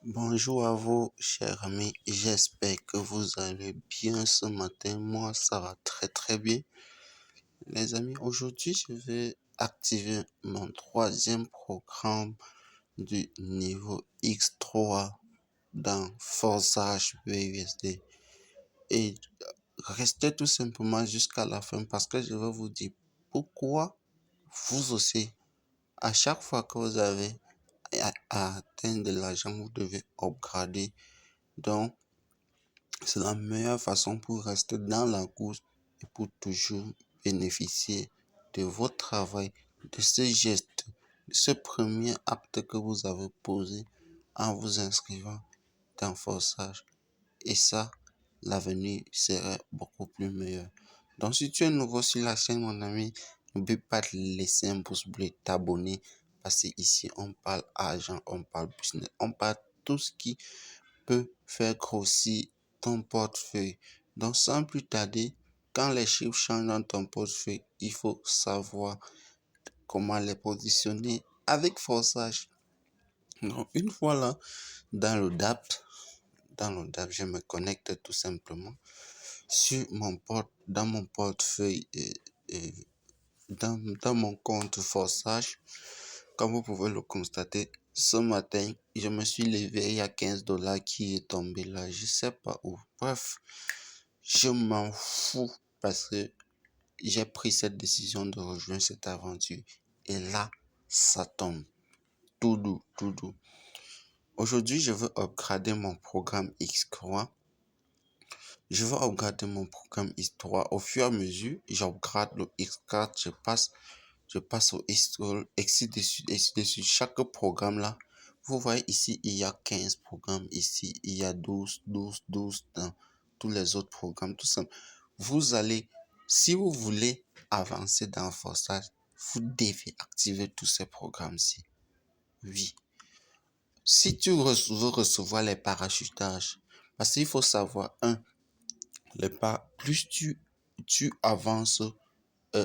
Bonjour à vous, chers amis. J'espère que vous allez bien ce matin. Moi, ça va très très bien. Les amis, aujourd'hui, je vais activer mon troisième programme du niveau X3 dans Forçage BUSD. Et restez tout simplement jusqu'à la fin parce que je vais vous dire pourquoi vous aussi, à chaque fois que vous avez à atteindre de l'argent, vous devez upgrader. Donc, c'est la meilleure façon pour rester dans la course et pour toujours bénéficier de votre travail, de ce geste, de ce premier acte que vous avez posé en vous inscrivant dans Forçage. Et ça, l'avenir serait beaucoup plus meilleur. Donc, si tu es nouveau sur la chaîne, mon ami, n'oublie pas de laisser un pouce bleu, t'abonner, parce que ici, on parle argent, on parle business, on parle tout ce qui peut faire grossir ton portefeuille. Donc, sans plus tarder, quand les chiffres changent dans ton portefeuille, il faut savoir comment les positionner avec Forçage. Donc, une fois là, dans le DAP, je me connecte tout simplement sur dans mon portefeuille et dans mon compte Forçage. Comme vous pouvez le constater, ce matin, je me suis levé, il y a 15 dollars qui est tombé là, je sais pas où. Bref, je m'en fous parce que j'ai pris cette décision de rejoindre cette aventure. Et là, ça tombe. Tout doux, tout doux. Aujourd'hui, je veux upgrader mon programme X3. Je veux upgrader mon programme X3. Au fur et à mesure, j'upgrade le X4, je passe au X3, ainsi de suite, ainsi de suite. Chaque programme là, vous voyez ici, il y a 15 programmes. Ici, il y a 12 dans tous les autres programmes. Tout ça. Vous allez, si vous voulez avancer dans Forçage, vous devez activer tous ces programmes-ci. Oui. Si tu veux recevoir les parachutages, parce qu'il faut savoir, plus tu avances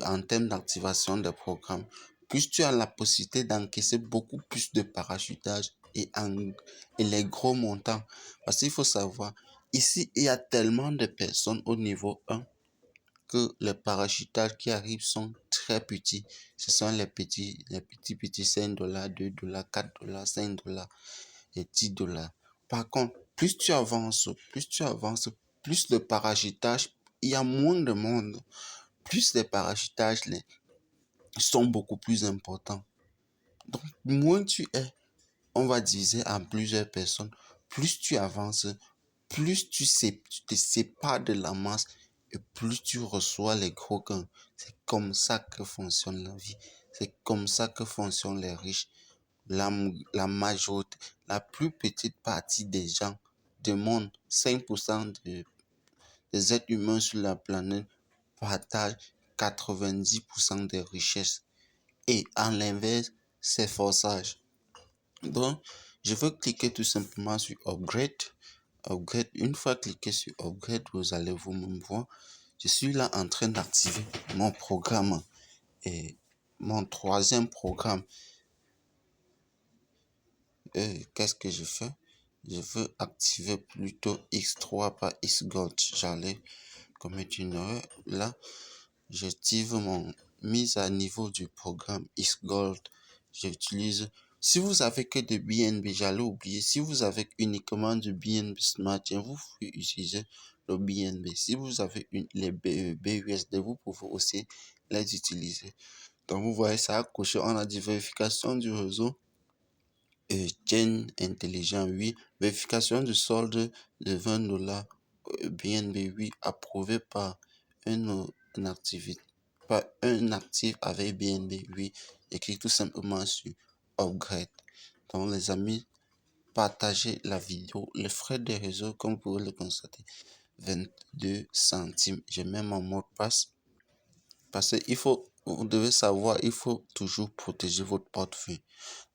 en termes d'activation des programmes, plus tu as la possibilité d'encaisser beaucoup plus de parachutages et les gros montants. Parce qu'il faut savoir, ici, il y a tellement de personnes au niveau 1 que les parachutages qui arrivent sont très petits. Ce sont les petits 5 dollars, 2 dollars, 4 dollars, 5 dollars et 10 dollars. Par contre, plus le parachutage, il y a moins de monde. Plus les parachutages sont beaucoup plus importants. Donc, moins tu es, on va diviser en plusieurs personnes, plus tu avances, tu te sépares de la masse et plus tu reçois les gros gains. C'est comme ça que fonctionne la vie. C'est comme ça que fonctionnent les riches. La majorité, la plus petite partie des gens demandent 5% des êtres humains sur la planète partagent 90% des richesses. Et en l'inverse, c'est Forçage. Donc, je veux cliquer tout simplement sur Upgrade. Upgrade. Une fois cliqué sur Upgrade, vous allez vous-même voir. Je suis là en train d'activer mon programme et mon troisième programme. Qu'est-ce que je fais? Je veux activer plutôt X3 par X-Gold. J'allais commettre une erreur. Là, j'active mon mise à niveau du programme X-Gold. J'utilise. Si vous avez que de BNB, j'allais oublier. Si vous avez uniquement du BNB Smart Chain, vous pouvez utiliser le BNB. Si vous avez les BUSD, vous pouvez aussi les utiliser. Donc, vous voyez ça a coché. On a dit vérification du réseau. Chain intelligent, oui. Vérification du solde de 20 dollars. BNB, oui. Approuvé par un activité, par un actif avec BNB, oui. Et clique tout simplement sur Upgrade. Donc, les amis, partagez la vidéo. Les frais des réseaux, comme vous pouvez le constater, 22 centimes. Je mets mon mot de passe. Parce que vous devez savoir, il faut toujours protéger votre portefeuille.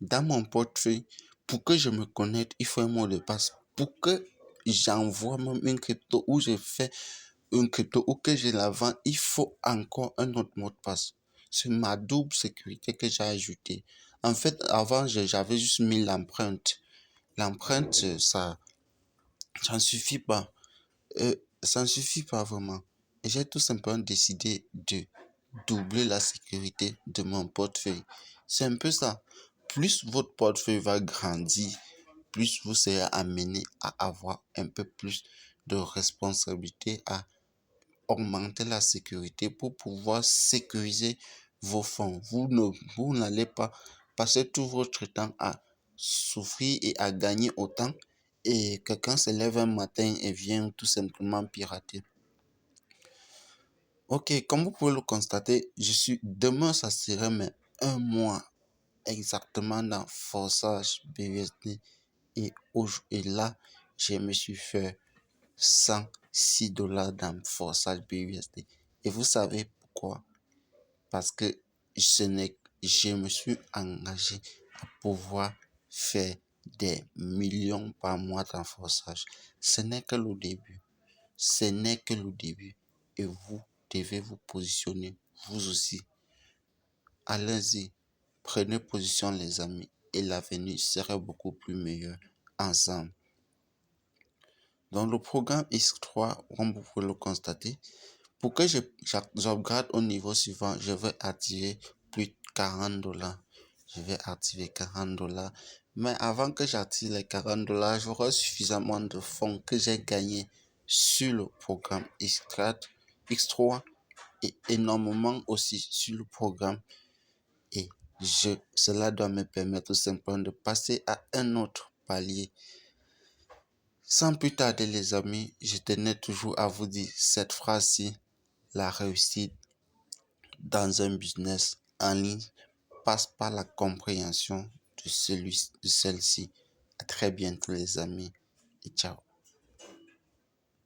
Dans mon portefeuille, pour que je me connecte, il faut un mot de passe. Pour que j'envoie même une crypto ou je fais une crypto ou que je la vends, il faut encore un autre mot de passe. C'est ma double sécurité que j'ai ajouté. En fait, avant, j'avais juste mis l'empreinte. l'empreinte, ça ne suffit pas. Ça ne suffit pas vraiment. Et j'ai tout simplement décidé de doubler la sécurité de mon portefeuille. C'est un peu ça. Plus votre portefeuille va grandir, plus vous serez amené à avoir un peu plus de responsabilité, à augmenter la sécurité pour pouvoir sécuriser vos fonds. Vous n'allez pas passer tout votre temps à souffrir et à gagner autant et quelqu'un se lève un matin et vient tout simplement pirater. Ok, comme vous pouvez le constater, demain ça serait mais un mois exactement dans Forçage BUSD et là, je me suis fait 106 dollars dans Forçage BUSD. Et vous savez pourquoi? Parce que je me suis engagé à pouvoir faire des millions par mois dans Forçage. Ce n'est que le début. Ce n'est que le début. Et vous devez vous positionner, vous aussi. Allez-y, prenez position les amis et l'avenir sera beaucoup plus meilleur ensemble. Dans le programme X3, comme vous pouvez le constater, pour que j'upgrade au niveau suivant, je vais activer plus de 40 dollars. Je vais activer 40 dollars. Mais avant que j'active les 40 dollars, j'aurai suffisamment de fonds que j'ai gagnés sur le programme X4, X3 et énormément aussi sur le programme. Et cela doit me permettre tout simplement de passer à un autre palier. Sans plus tarder les amis, je tenais toujours à vous dire cette phrase-ci: la réussite dans un business en ligne passe par la compréhension de celle-ci. À très bientôt les amis et ciao.